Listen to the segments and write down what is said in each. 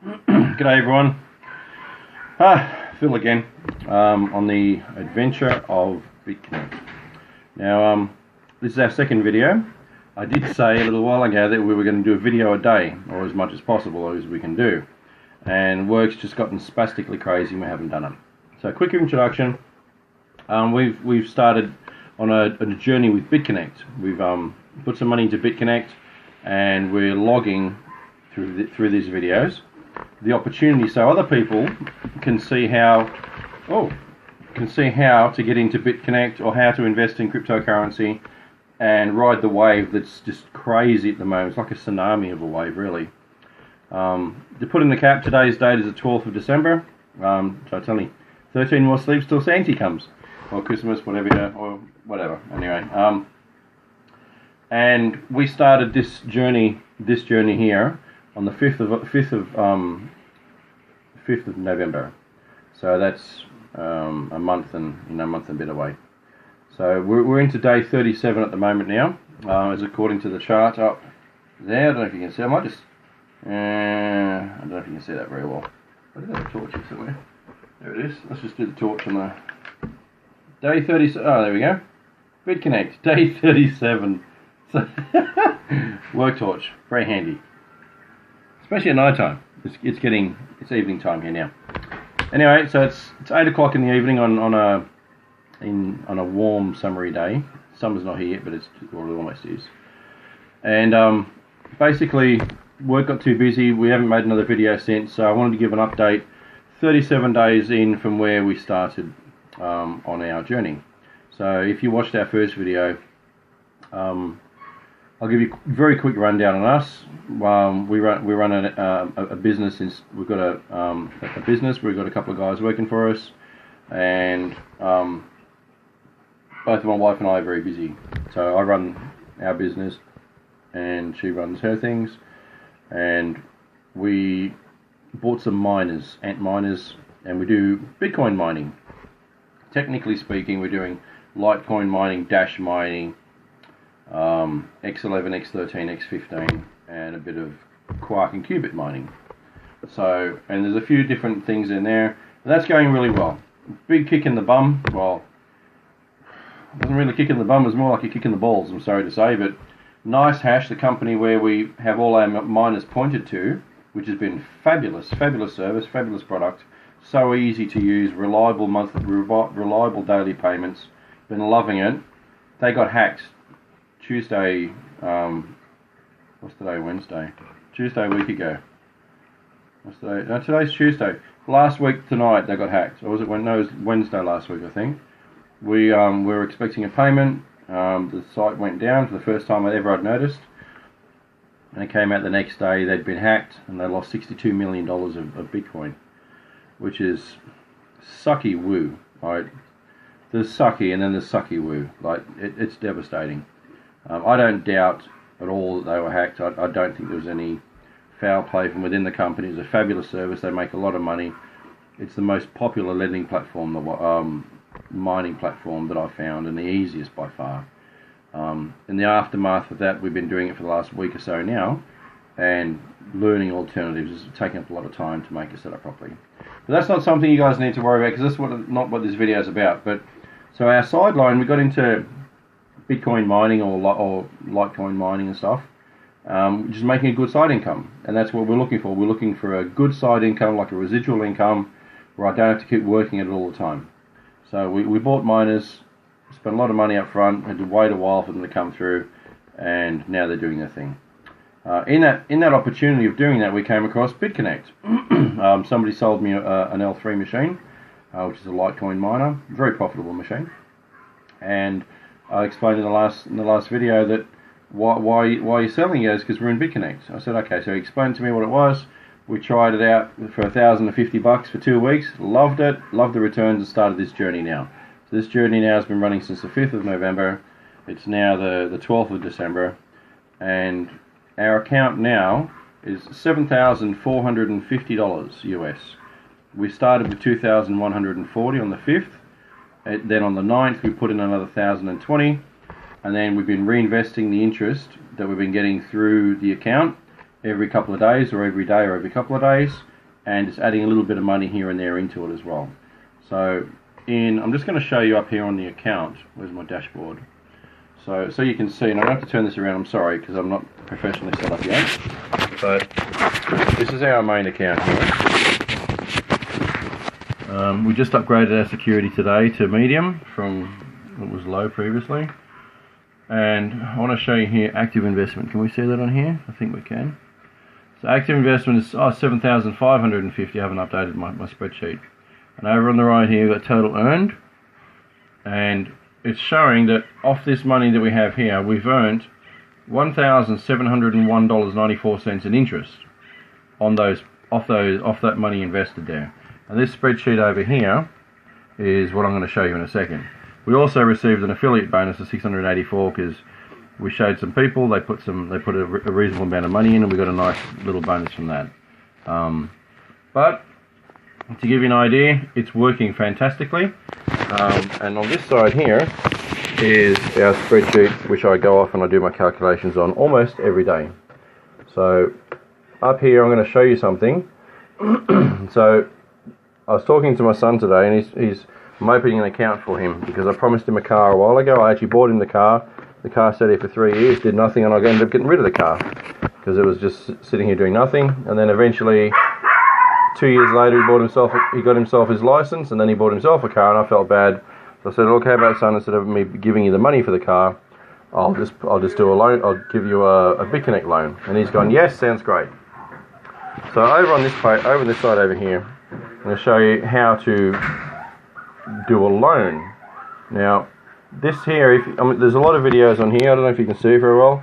G'day everyone. Phil again on the adventure of Bitconnect. Now this is our second video. I did say a little while ago that we were going to do a video a day, or as much as possible as we can do, and work's just gotten spastically crazy and we haven't done it. So quick introduction. We've started on a journey with Bitconnect. We've put some money into Bitconnect and we're logging through these videos the opportunity so other people can see how to get into Bitconnect or how to invest in cryptocurrency and ride the wave that's just crazy at the moment. It's like a tsunami of a wave, really. To put in the cap, today's date is the 12th of December. So I tell you, 13 more sleeps till Santa comes, or Christmas, whatever, or whatever. Anyway, and we started this journey here on the 5th of November. So that's a month and a bit away. So we're into day 37 at the moment now, as according to the chart up there. I don't know if you can see. I might just I don't know if you can see that very well. I did have a torch here somewhere. There it is. Let's just do the torch on the day 30. Oh, there we go. Bitconnect day 37. So work torch, very handy, especially at night time. It's evening time here now. Anyway, so it's 8 o'clock in the evening on a warm summery day. Summer's not here yet, but it almost is. And basically, work got too busy. We haven't made another video since, so I wanted to give an update. 37 days in from where we started on our journey. So if you watched our first video, I'll give you a very quick rundown on us. We run a business. We've got a business. We've got a couple of guys working for us, and both my wife and I are very busy. So I run our business, and she runs her things. And we bought some miners, ant miners, and we do Bitcoin mining. Technically speaking, we're doing Litecoin mining, Dash mining, X11, X13, X15, and a bit of Quark and Qubit mining. So, and there's a few different things in there. That's going really well. Big kick in the bum. Well, it doesn't really kick in the bum. It's more like a kick in the balls, I'm sorry to say. But NiceHash, the company where we have all our miners pointed to, which has been fabulous service, fabulous product. So easy to use, reliable daily payments. Been loving it. They got hacked Tuesday, what's today, Wednesday? Tuesday a week ago. What's today? No, today's Tuesday. Last week tonight they got hacked. Or was it Wednesday last week, I think. We were expecting a payment. The site went down for the first time I'd noticed. And it came out the next day they'd been hacked and they lost $62 million of Bitcoin. Which is sucky woo, right? There's sucky and then there's sucky woo. Like, it's devastating. I don't doubt at all that they were hacked. I don't think there was any foul play from within the company. It's a fabulous service. They make a lot of money. It's the most popular lending platform, mining platform that I've found, and the easiest by far. In the aftermath of that, we've been doing it for the last week or so now, and learning alternatives is taking up a lot of time to make it set up properly. But that's not something you guys need to worry about, because that's not what this video is about. But so our sideline, we got into Bitcoin mining or Litecoin mining and stuff, which is making a good side income, and that's what we're looking for. We're looking for a good side income, like a residual income, where I don't have to keep working at it all the time. So we bought miners, spent a lot of money up front, had to wait a while for them to come through, and now they're doing their thing. In that opportunity of doing that, we came across Bitconnect. Somebody sold me an L3 machine, which is a Litecoin miner, very profitable machine, and I explained in the last video that why you're selling it is because we're in Bitconnect. I said, okay, so he explained to me what it was. We tried it out for $1,050 for 2 weeks, loved it, loved the returns, and started this journey now. So this journey now has been running since the 5th of November. It's now the 12th of December, and our account now is $7,450 US. We started with $2,140 on the 5th. Then on the 9th we put in another 1,020, and then we've been reinvesting the interest that we've been getting through the account every couple of days, or every day, or every couple of days, and it's adding a little bit of money here and there into it as well. So I'm just going to show you up here on the account. Where's my dashboard? So you can see, and I don't have to turn this around, I'm sorry, because I'm not professionally set up yet, but this is our main account here. We just upgraded our security today to medium from what was low previously, and I want to show you here active investment. Can we see that on here? I think we can. So active investment is 7,550. I haven't updated my spreadsheet. And over on the right here we've got total earned, and it's showing that off this money that we have here, we've earned $1,701.94 in interest on off that money invested there. And this spreadsheet over here is what I'm going to show you in a second. We also received an affiliate bonus of $684 because we showed some people, they put a reasonable amount of money in, and we got a nice little bonus from that. But to give you an idea, it's working fantastically. And on this side here is our spreadsheet, which I go off and I do my calculations on almost every day. So up here I'm going to show you something. So I was talking to my son today, and I'm opening an account for him because I promised him a car a while ago. I actually bought him the car. The car sat here for 3 years, did nothing, and I ended up getting rid of the car because it was just sitting here doing nothing. And then eventually, 2 years later, he got himself his license, and then he bought himself a car, and I felt bad. So I said, "Okay, about son, instead of me giving you the money for the car, I'll just do a loan. I'll give you a Bitconnect loan." And he's gone, "Yes, sounds great." So over on this side over here, I'm going to show you how to do a loan. Now, this here, there's a lot of videos on here. I don't know if you can see very well,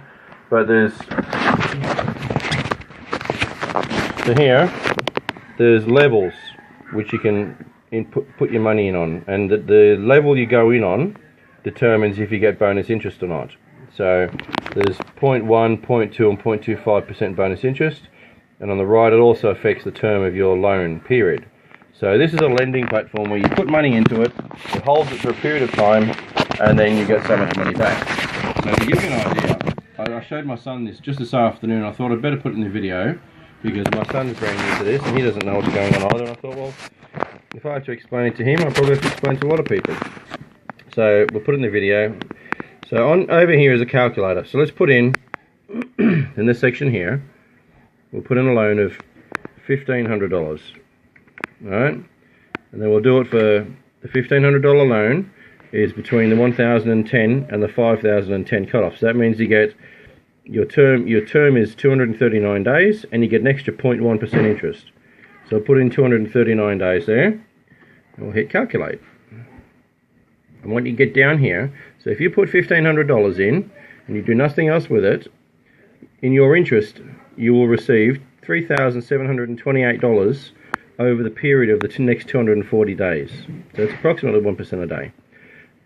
but there's levels which you can put your money in on, and the level you go in on determines if you get bonus interest or not. So there's 0.1, 0.2 and 0.25% bonus interest, and on the right it also affects the term of your loan period. So this is a lending platform where you put money into it, it holds it for a period of time, and then you get so much money back. So to give you an idea, I showed my son this just this afternoon. I thought I'd better put it in the video because my son's very new to this and he doesn't know what's going on either. And I thought, well, if I have to explain it to him, I'll probably have to explain it to a lot of people. So we'll put it in the video. So over here is a calculator. So let's put in this section here, we'll put in a loan of $1,500. Alright, and then we'll do it for the $1,500 loan is between the 1010 and the 5010 cutoff. So that means you get your term is 239 days, and you get an extra 0.1% interest. So I'll put in 239 days there, and we'll hit calculate. And what you get down here, so if you put $1,500 in and you do nothing else with it, in your interest you will receive $3,728 over the period of the next 240 days. So it's approximately 1% a day.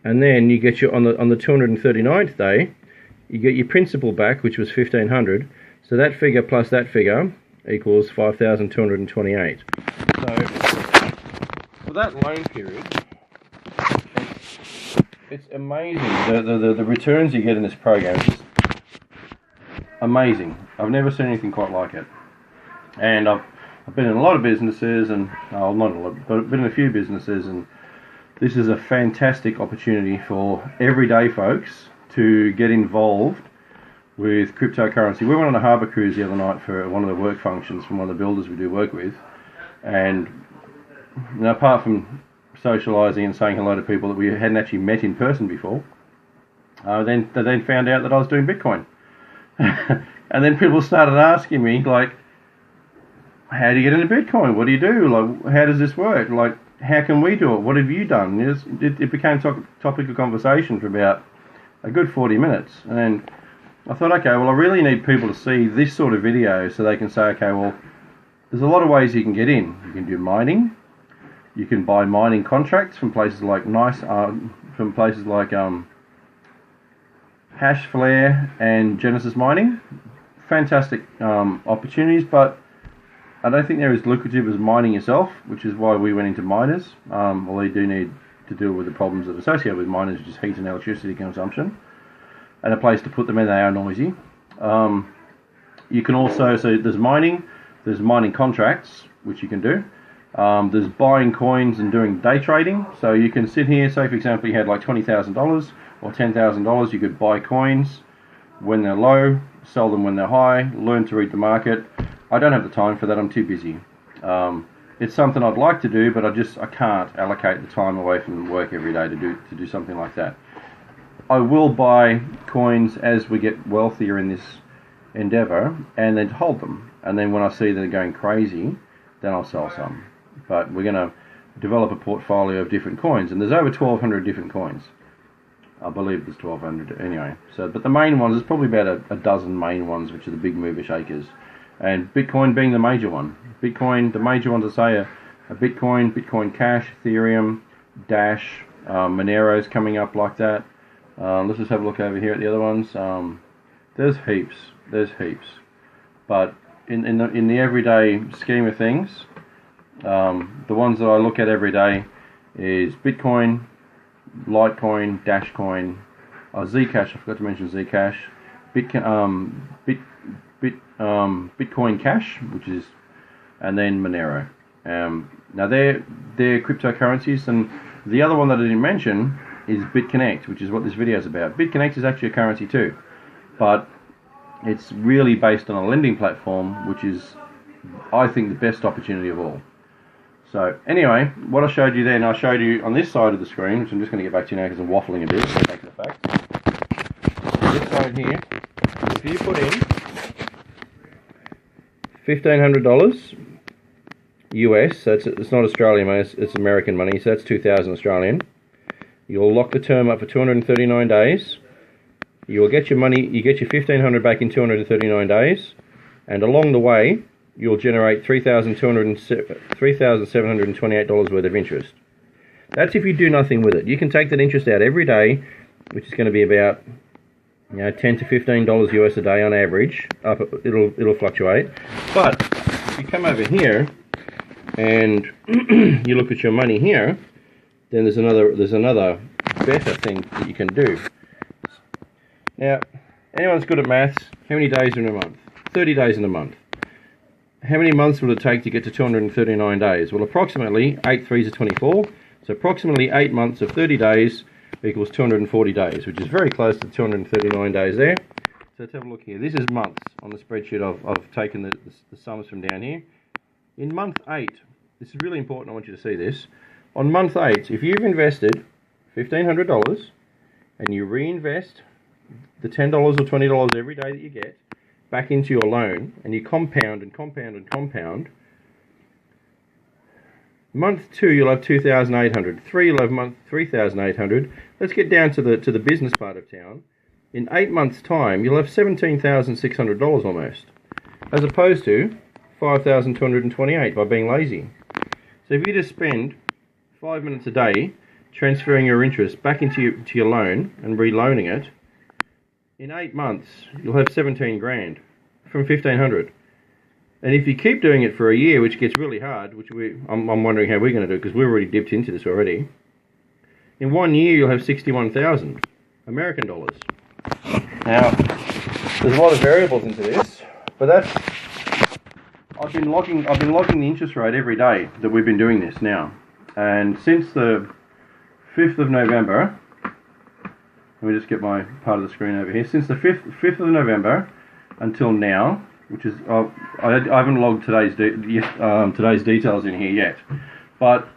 And then you get on the 239th day, you get your principal back, which was $1,500. So that figure plus that figure equals $5,228. So for that loan period, it's amazing. The returns you get in this program is just amazing. I've never seen anything quite like it. And I've been in a lot of businesses, and not a lot, but I've been in a few businesses, and this is a fantastic opportunity for everyday folks to get involved with cryptocurrency. We went on a harbour cruise the other night for one of the work functions from one of the builders we do work with, and apart from socialising and saying hello to people that we hadn't actually met in person before, they then found out that I was doing Bitcoin. And then people started asking me, like, how do you get into Bitcoin? What do you do? Like, how does this work? Like, how can we do it? What have you done? It became topic of conversation for about a good 40 minutes. And I thought, okay, well, I really need people to see this sort of video so they can say, okay, well, there's a lot of ways you can get in. You can do mining. You can buy mining contracts from places like Hashflare and Genesis Mining. Fantastic opportunities, but I don't think they're as lucrative as mining yourself, which is why we went into miners. Although you do need to deal with the problems that are associated with miners, which is heat and electricity consumption, and a place to put them in. They are noisy. You can also, so there's mining contracts, which you can do. There's buying coins and doing day trading. So you can sit here, say for example you had like $20,000 or $10,000, you could buy coins when they're low, sell them when they're high, learn to read the market. I don't have the time for that, I'm too busy. It's something I'd like to do, but I can't allocate the time away from work every day to do something like that. I will buy coins as we get wealthier in this endeavor and then hold them. And then when I see they're going crazy, then I'll sell some. But we're going to develop a portfolio of different coins, and there's over 1,200 different coins. I believe there's 1,200 anyway. So, but the main ones, there's probably about a dozen main ones, which are the big mover shakers. And Bitcoin being the major one. Bitcoin, the major ones I say are Bitcoin, Bitcoin Cash, Ethereum, Dash, Monero's coming up like that. Let's just have a look over here at the other ones. There's heaps. But in the everyday scheme of things, the ones that I look at every day is Bitcoin, Litecoin, Dashcoin, Zcash. I forgot to mention Zcash. Bitcoin Cash, and then Monero. Now they're cryptocurrencies, and the other one that I didn't mention is Bitconnect, which is what this video is about. Bitconnect is actually a currency too, but it's really based on a lending platform, which is, I think, the best opportunity of all. So anyway, what I showed you then, I showed you on this side of the screen, which I'm just going to get back to you now because I'm waffling a bit, so take the fact. This side here, if you put in $1,500 US, so it's not Australian money, it's American money, so that's 2,000 Australian. You'll lock the term up for 239 days. You'll get your money, you get your 1,500 back in 239 days, and along the way, you'll generate $3,728 worth of interest. That's if you do nothing with it. You can take that interest out every day, which is going to be about $10 to $15 US a day on average. It'll fluctuate. But if you come over here and you look at your money here, then there's another better thing that you can do. Now, anyone's good at maths, how many days are in a month? 30 days in a month. How many months will it take to get to 239 days? Well, approximately 8 3s are 24, so approximately 8 months of 30 days equals 240 days, which is very close to 239 days there. So let's have a look here. This is months on the spreadsheet. I've taken the sums from down here. In month 8, this is really important, I want you to see this. On month 8, if you've invested $1,500 and you reinvest the $10 or $20 every day that you get back into your loan, and you compound and compound and compound, month 2 you'll have 2,800, 3 you'll have month 3,800. Let's get down to the business part of town. In 8 months' time, you'll have $17,600 almost, as opposed to 5,228 by being lazy. So if you just spend 5 minutes a day transferring your interest back into your loan and reloaning it, in 8 months, you'll have 17 grand from 1,500. And if you keep doing it for a year, which gets really hard, which I'm wondering how we're going to do, because we've already dipped into this already. In 1 year, you'll have 61,000 American dollars. Now, there's a lot of variables into this, but I've been locking the interest rate every day that we've been doing this now, and since the 5th of November. Let me just get my part of the screen over here. Since the 5th of November until now, which is I haven't logged today's details in here yet, but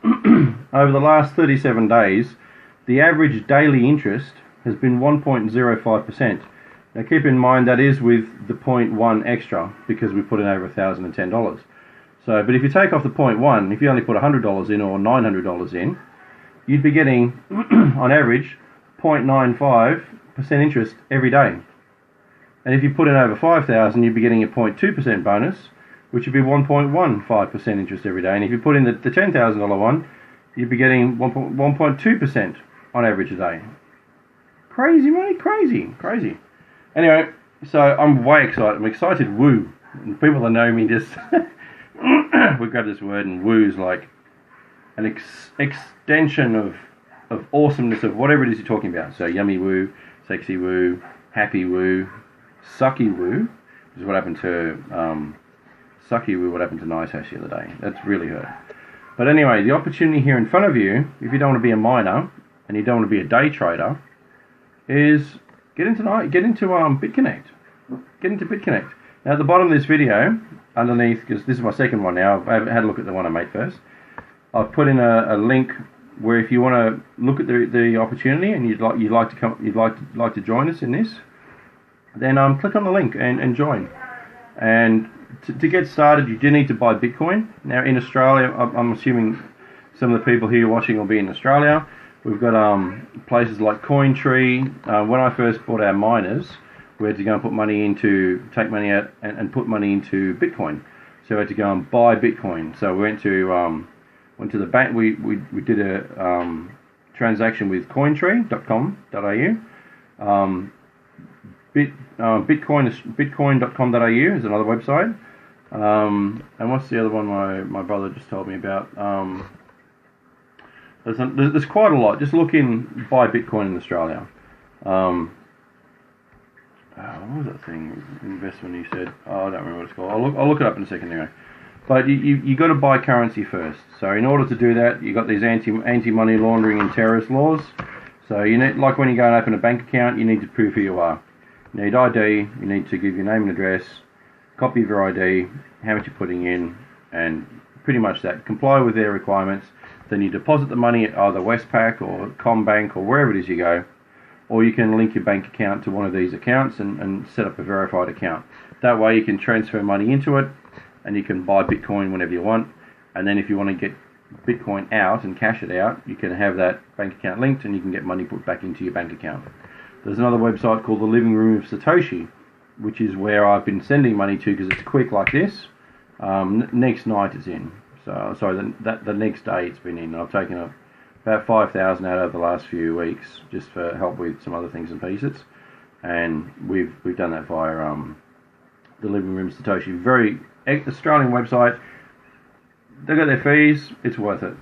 over the last 37 days, the average daily interest has been 1.05%. Now keep in mind that is with the 0.1 extra because we put in over $1,010. So, but if you take off the 0.1, if you only put $100 in or $900 in, you'd be getting on average 0.95% interest every day. And if you put in over 5,000, you'd be getting a 0.2% bonus, which would be 1.15% interest every day. And if you put in the $10,000 one, you'd be getting 1.2% on average a day. Crazy, mate, crazy. Anyway, so I'm way excited. I'm excited, woo. And people that know me just, we grab this word, and woo is like an extension of awesomeness of whatever it is you're talking about. So yummy woo, sexy woo, happy woo, sucky woo, which is what happened to sucky with what happened to NiceHash the other day. That's really hurt. But anyway, the opportunity here in front of you, if you don't want to be a miner and you don't want to be a day trader, is get into Bitconnect. Get into Bitconnect. Now at the bottom of this video, underneath, because this is my second one now, I've had a look at the one I made first. I've put in a link where if you want to look at the opportunity and you'd like to join us in this, then click on the link and join. And to get started, you do need to buy Bitcoin. Now in Australia, I'm assuming some of the people here watching will be in Australia. We've got places like CoinTree. When I first bought our miners, we had to go and put money into, take money out and put money into Bitcoin. So we had to go and buy Bitcoin. So we went to the bank. We did a transaction with cointree.com.au. Bitcoin.com.au is another website. And what's the other one my brother just told me about? There's quite a lot. Just look in buy Bitcoin in Australia. What was that thing? Investment you said? Oh, I don't remember what it's called. I'll look it up in a second anyway. But you got to buy currency first. So in order to do that, you got these anti-money laundering and terrorist laws. So you need, like when you go and open a bank account, you need to prove who you are. You need ID. You need to give your name and address, copy of your ID, how much you're putting in, and pretty much that. Comply with their requirements. Then you deposit the money at either Westpac or Combank or wherever it is you go. Or you can link your bank account to one of these accounts and set up a verified account. That way you can transfer money into it and you can buy Bitcoin whenever you want. And then if you want to get Bitcoin out and cash it out, you can have that bank account linked and you can get money put back into your bank account. There's another website called the Living Room of Satoshi, which is where I've been sending money to because it's quick like this. Next night it's in. So sorry, the next day it's been in. I've taken about 5,000 out over the last few weeks just for help with some other things and pieces, and we've done that via the Living Room Satoshi. Very Australian website. They got their fees. It's worth it.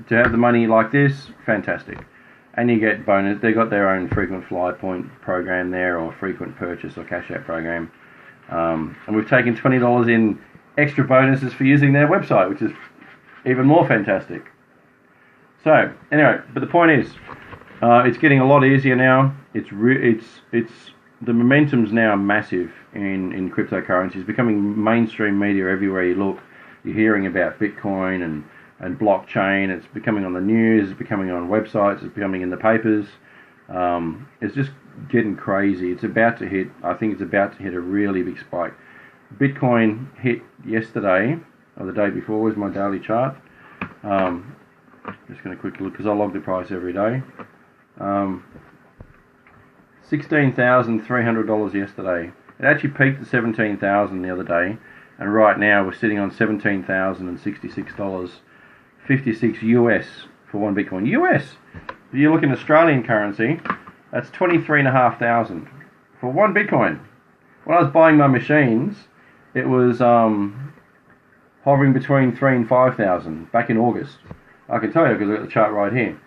To have the money like this, fantastic. And you get bonus. They got their own frequent flyer point program there, or frequent purchase or cash out program. And we've taken $20 in extra bonuses for using their website, which is even more fantastic. So anyway, but the point is, it's getting a lot easier now. It's the momentum's now massive in cryptocurrency. It's becoming mainstream media everywhere you look. You're hearing about Bitcoin and blockchain. It's becoming on the news. It's becoming on websites. It's becoming in the papers. It's just getting crazy. It's about to hit. I think it's about to hit a really big spike. Bitcoin hit yesterday or the day before. Where's my daily chart? Just going to quickly look because I log the price every day. $16,300 yesterday. It actually peaked at $17,000 the other day, and right now we're sitting on $17,066, 56 US for one Bitcoin. US. If you look in Australian currency, that's 23,500 for one Bitcoin. When I was buying my machines, it was hovering between 3,000 and 5,000 back in August. I can tell you because I've got the chart right here.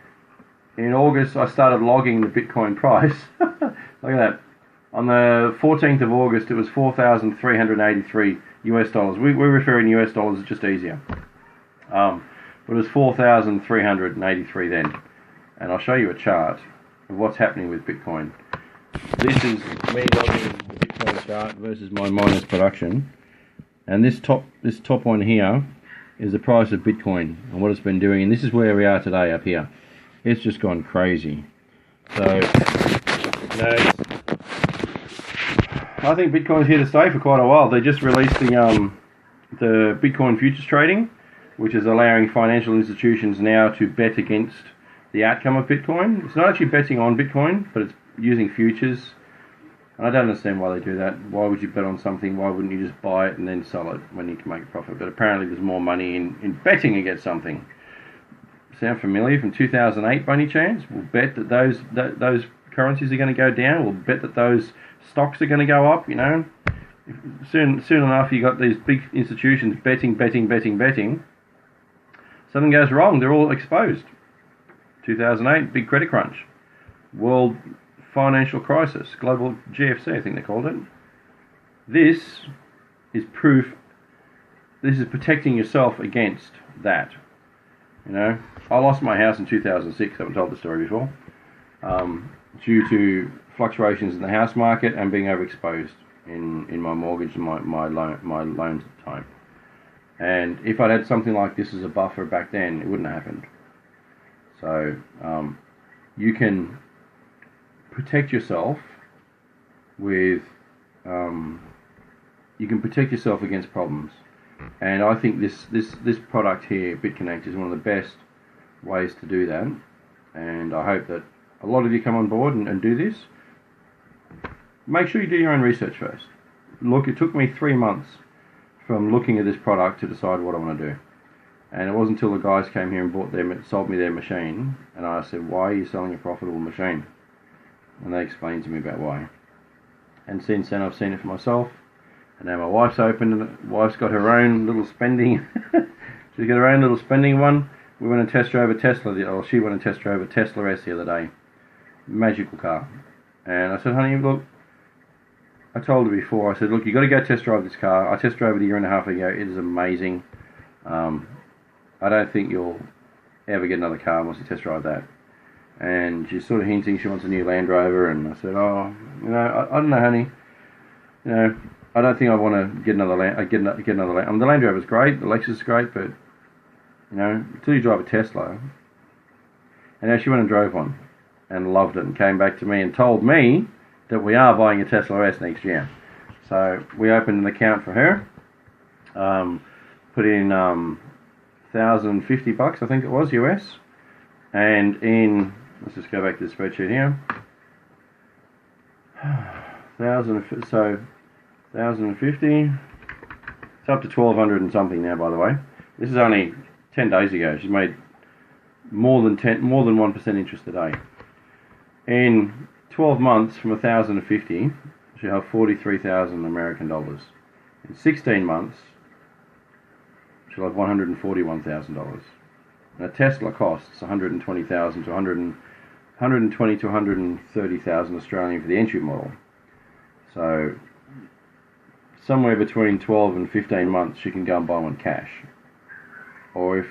In August, I started logging the Bitcoin price. Look at that. On the 14th of August, it was 4,383 US dollars. We refer in US dollars, it's just easier. But it was 4,383 then. And I'll show you a chart of what's happening with Bitcoin. This is me logging the Bitcoin chart versus my miners production. And this top one here is the price of Bitcoin and what it's been doing. And this is where we are today up here. It's just gone crazy. So, I think Bitcoin's here to stay for quite a while. They just released the Bitcoin futures trading, which is allowing financial institutions now to bet against the outcome of Bitcoin. It's not actually betting on Bitcoin, but it's using futures. And I don't understand why they do that. Why would you bet on something? Why wouldn't you just buy it and then sell it when you can make a profit? But apparently there's more money in betting against something. Sound familiar from 2008 by any chance? We'll bet that those currencies are going to go down. We'll bet that those stocks are going to go up, you know. Soon enough you got these big institutions betting. Something goes wrong, they're all exposed. 2008, big credit crunch. World financial crisis, global GFC, I think they called it. This is proof this is protecting yourself against that. You know, I lost my house in 2006. I haven't told the story before, due to fluctuations in the house market and being overexposed in my mortgage and my loans at the time. And if I'd had something like this as a buffer back then, it wouldn't have happened. So you can protect yourself with you can protect yourself against problems. And I think this product here, Bitconnect, is one of the best ways to do that. And I hope that a lot of you come on board and do this. Make sure you do your own research first. Look, it took me 3 months from looking at this product to decide what I want to do. And it wasn't until the guys came here and sold me their machine, and I said, why are you selling a profitable machine? And they explained to me about why. And since then I've seen it for myself. And now my wife's wife's got her own little spending. She's got her own little spending one. We went and test drove a Tesla, she went and test drove a Tesla S the other day. Magical car. And I said, honey, look, I told her before, I said, look, you got to go test drive this car. I test drove it a year and a half ago. It is amazing. I don't think you'll ever get another car once you test drive that. And she's sort of hinting she wants a new Land Rover, and I said, oh, you know, I don't know, honey. You know, I don't think I want to get another Land. I mean, the Land Rover's great, the Lexus is great, but you know, until you drive a Tesla. And now she went and drove one, and loved it, and came back to me and told me that we are buying a Tesla S next year. So we opened an account for her, put in $1,050, I think it was, US, and in, let's just go back to the spreadsheet here, 1,050, it's up to 1,200 and something now, by the way. This is only 10 days ago. She's made more than 1% interest a day. In 12 months, from 1,050, she'll have 43,000 American dollars. In 16 months, she'll have $141,000. Now Tesla costs 120,000 to 120 to 130,000 Australian for the entry model. So somewhere between 12 and 15 months, she can go and buy one cash. Or if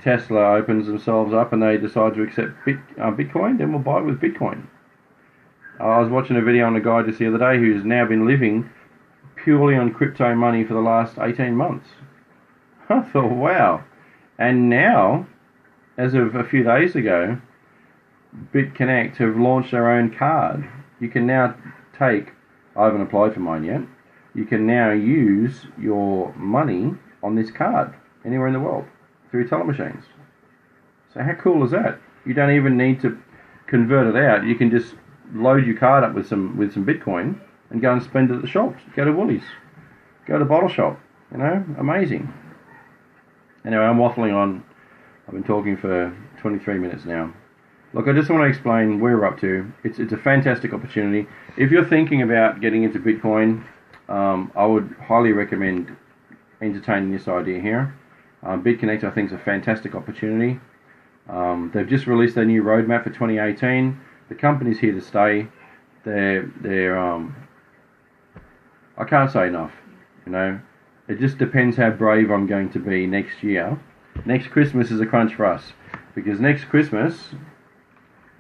Tesla opens themselves up and they decide to accept Bitcoin, then we'll buy it with Bitcoin. I was watching a video on a guy just the other day who's now been living purely on crypto money for the last 18 months. I thought, wow. And now, as of a few days ago, Bitconnect have launched their own card. You can now take, I haven't applied for mine yet, you can now use your money on this card anywhere in the world through your teller machines. So how cool is that? You don't even need to convert it out. You can just load your card up with some Bitcoin and go and spend it at the shops. Go to Woolies, go to Bottle Shop. You know, amazing. Anyway, I'm waffling on. I've been talking for 23 minutes now. Look, I just want to explain where we're up to. It's a fantastic opportunity. If you're thinking about getting into Bitcoin, I would highly recommend entertaining this idea here. Bitconnect, I think, is a fantastic opportunity. They've just released their new roadmap for 2018. The company's here to stay. They're I can't say enough. You know, it just depends how brave I'm going to be next year. Next Christmas is a crunch for us, because next Christmas,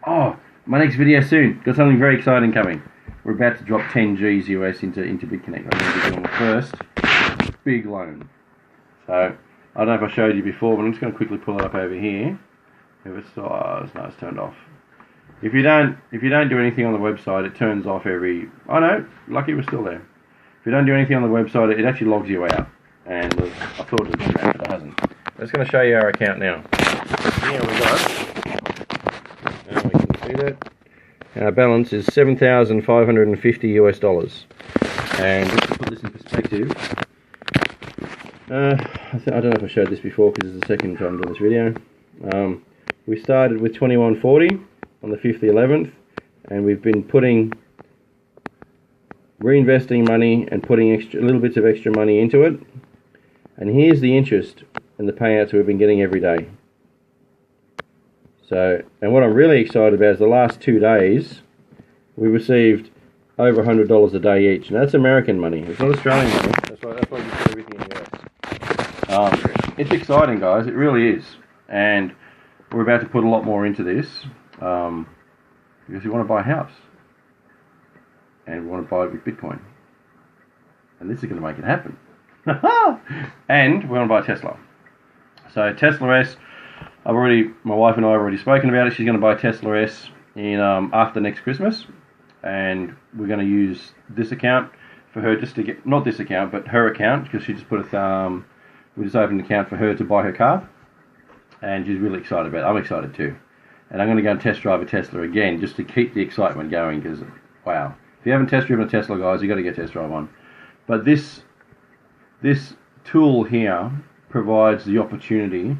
oh, my next video soon. Got something very exciting coming. We're about to drop 10 G's US into Bitconnect. I'm going to be doing the first big loan. So I don't know if I showed you before, but I'm just going to quickly pull it up over here. If it's it's turned off. If you don't do anything on the website, it turns off every. Oh no, lucky we're still there. If you don't do anything on the website, it actually logs you out. And I thought it would do that, but it hasn't. I'm just going to show you our account now. Here we go. Now we can see that our balance is $7,550 US dollars. And just to put this in perspective, I don't know if I showed this before because it's the second time doing this video. We started with 2140 on the 5th of the 11th, and we've been reinvesting money and putting little bits of extra money into it. And here's the interest and the payouts we've been getting every day. So, and what I'm really excited about is the last 2 days, we received over $100 a day each, and that's American money. It's not Australian money. That's why we put everything in the US. It's exciting, guys. It really is. And we're about to put a lot more into this because we want to buy a house. And we want to buy it with Bitcoin. And this is going to make it happen. And we want to buy a Tesla. So Tesla S, my wife and I have already spoken about it. She's going to buy a Tesla S in after next Christmas. And we're going to use this account for her just to get, not this account, but her account, because she just put a we just opened an account for her to buy her car. And she's really excited about it. I'm excited too. And I'm going to go and test drive a Tesla again just to keep the excitement going, because, wow. If you haven't test driven a Tesla, guys, you've got to get test drive one. But this tool here provides the opportunity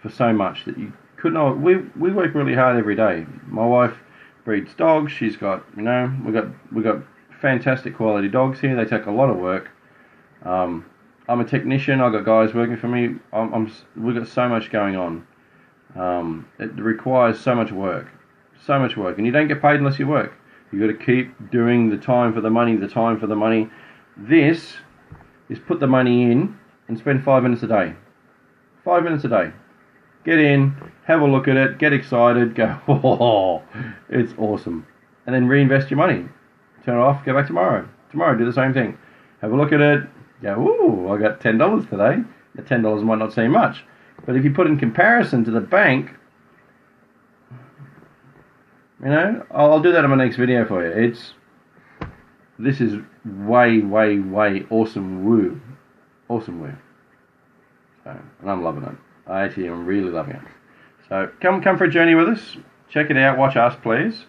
for so much that you could not. We work really hard every day. My wife breeds dogs. She's got, we got fantastic quality dogs here. They take a lot of work. I'm a technician. I've got guys working for me. We've got so much going on. It requires so much work, and you don't get paid unless you work. You've got to keep doing the time for the money, This is put the money in and spend 5 minutes a day. 5 minutes a day. Get in, have a look at it, get excited, go, oh, it's awesome. And then reinvest your money. Turn it off, go back tomorrow. Tomorrow, do the same thing. Have a look at it, go, ooh, I got $10 today. The $10 might not seem much. But if you put in comparison to the bank, I'll do that in my next video for you. This is way awesome woo. Awesome woo. So, and I'm loving it. I actually am really loving it. So come for a journey with us. Check it out. Watch us, please.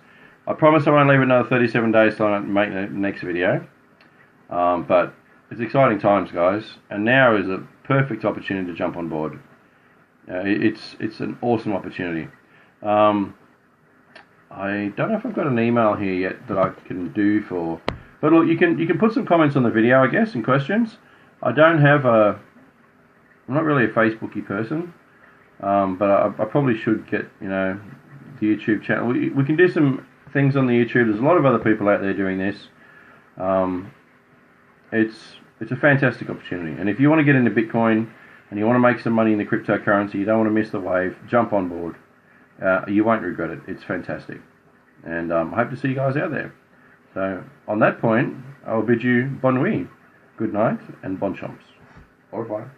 I promise I won't leave it another 37 days till I make the next video. But it's exciting times, guys. And now is a perfect opportunity to jump on board. It's an awesome opportunity. I don't know if I've got an email here yet that I can do for. But look, you can put some comments on the video, I guess, and questions. I'm not really a Facebooky person, but I probably should get the YouTube channel. We can do some things on the YouTube. There's a lot of other people out there doing this. It's a fantastic opportunity, and if you want to get into Bitcoin and you want to make some money in the cryptocurrency, you don't want to miss the wave, jump on board. You won't regret it. It's fantastic, and I hope to see you guys out there. So on that point, I will bid you bonne nuit, good night, and bon chance. Au revoir.